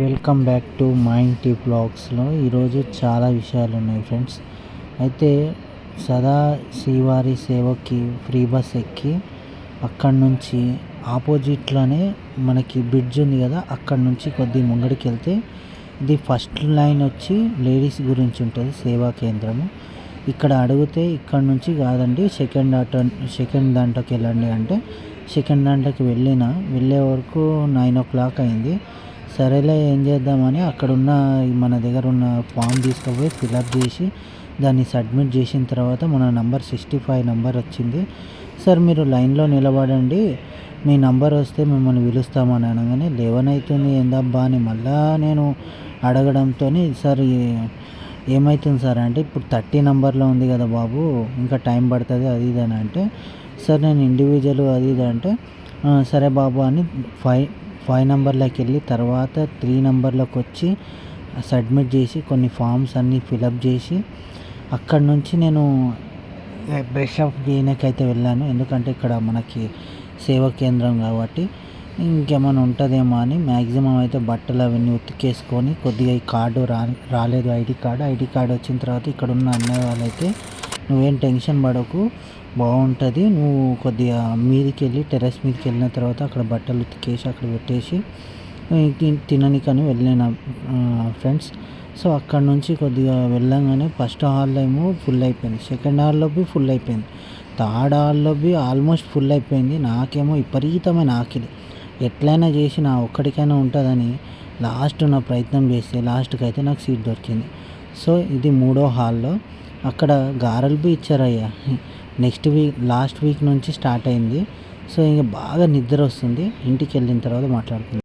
Welcome back to మా ఇంటి బ్లాగ్స్లో ఈరోజు చాలా విషయాలు ఉన్నాయి ఫ్రెండ్స్. అయితే సదా శ్రీవారి సేవకి ఫ్రీ బస్ ఎక్కి అక్కడి నుంచి ఆపోజిట్లోనే మనకి బ్రిడ్జ్ ఉంది కదా, అక్కడి నుంచి కొద్ది ముంగడికి వెళ్తే ఇది ఫస్ట్ లైన్ వచ్చి లేడీస్ గురించి ఉంటుంది సేవా కేంద్రము. ఇక్కడ అడిగితే ఇక్కడ నుంచి కాదండి సెకండ్ దాంట్లోకి వెళ్ళండి అంటే సెకండ్ దాంట్లోకి వెళ్ళే వరకు 9 o'clock అయింది. సరేలే ఏం చేద్దామని అక్కడున్న మన దగ్గర ఉన్న ఫామ్ తీసుకుపోయి ఫిలప్ చేసి దాన్ని సబ్మిట్ చేసిన తర్వాత మన నంబర్ 65 నంబర్ వచ్చింది. సార్ మీరు లైన్లో నిలబడండి, మీ నంబర్ వస్తే మిమ్మల్ని పిలుస్తామని అనగానే 11 అవుతుంది ఏందబ్బా అని మళ్ళా నేను అడగడంతో, సార్ ఏమవుతుంది సార్ అంటే ఇప్పుడు 30 నంబర్లో ఉంది కదా బాబు, ఇంకా టైం పడుతుంది అది ఇది అని అంటే, సార్ నేను ఇండివిజువల్ అది ఇది అంటే సరే బాబు అని 5 నంబర్లోకి వెళ్ళి తర్వాత 3 నంబర్లోకి వచ్చి సబ్మిట్ చేసి కొన్ని ఫామ్స్ అన్నీ ఫిలప్ చేసి అక్కడి నుంచి నేను బ్రష్ అప్ చేయడానికైతే వెళ్ళాను. ఎందుకంటే ఇక్కడ మనకి సేవా కేంద్రం కాబట్టి ఇంకేమైనా ఉంటుందేమో అని మ్యాక్సిమం అయితే బట్టలు అవన్నీ ఉతికేసుకొని కొద్దిగా ఈ కార్డు రాలేదు ఐడి కార్డు వచ్చిన తర్వాత ఇక్కడ ఉన్న అన్నయ్య వాళ్ళైతే నువ్వేం టెన్షన్ పడకు, బాగుంటుంది, నువ్వు కొద్దిగా మీదకి వెళ్ళి టెర్రస్ మీదకి వెళ్ళిన తర్వాత అక్కడ బట్టలు ఉతికేసి అక్కడ పెట్టేసి తిననికని వెళ్ళిన ఫ్రెండ్స్. సో అక్కడ నుంచి కొద్దిగా వెళ్ళంగానే ఫస్ట్ హాల్లో ఏమో ఫుల్ అయిపోయింది, సెకండ్ హాల్లో బి ఫుల్ అయిపోయింది, థర్డ్ హాల్లో బి ఆల్మోస్ట్ ఫుల్ అయిపోయింది. నాకేమో విపరీతమైన ఆకలి, ఎట్లయినా చేసి నా ఒక్కడికైనా ఉంటుందని లాస్ట్ నా ప్రయత్నం చేస్తే లాస్ట్కి అయితే నాకు సీట్ దొరికింది. సో ఇది 3వ హాల్లో. అక్కడ గారెలు బి ఇచ్చారయ్యా. లాస్ట్ వీక్ నుంచి స్టార్ట్ అయింది. సో ఇంకా బాగా నిద్ర వస్తుంది, ఇంటికి వెళ్ళిన తర్వాత మాట్లాడుకుందాం.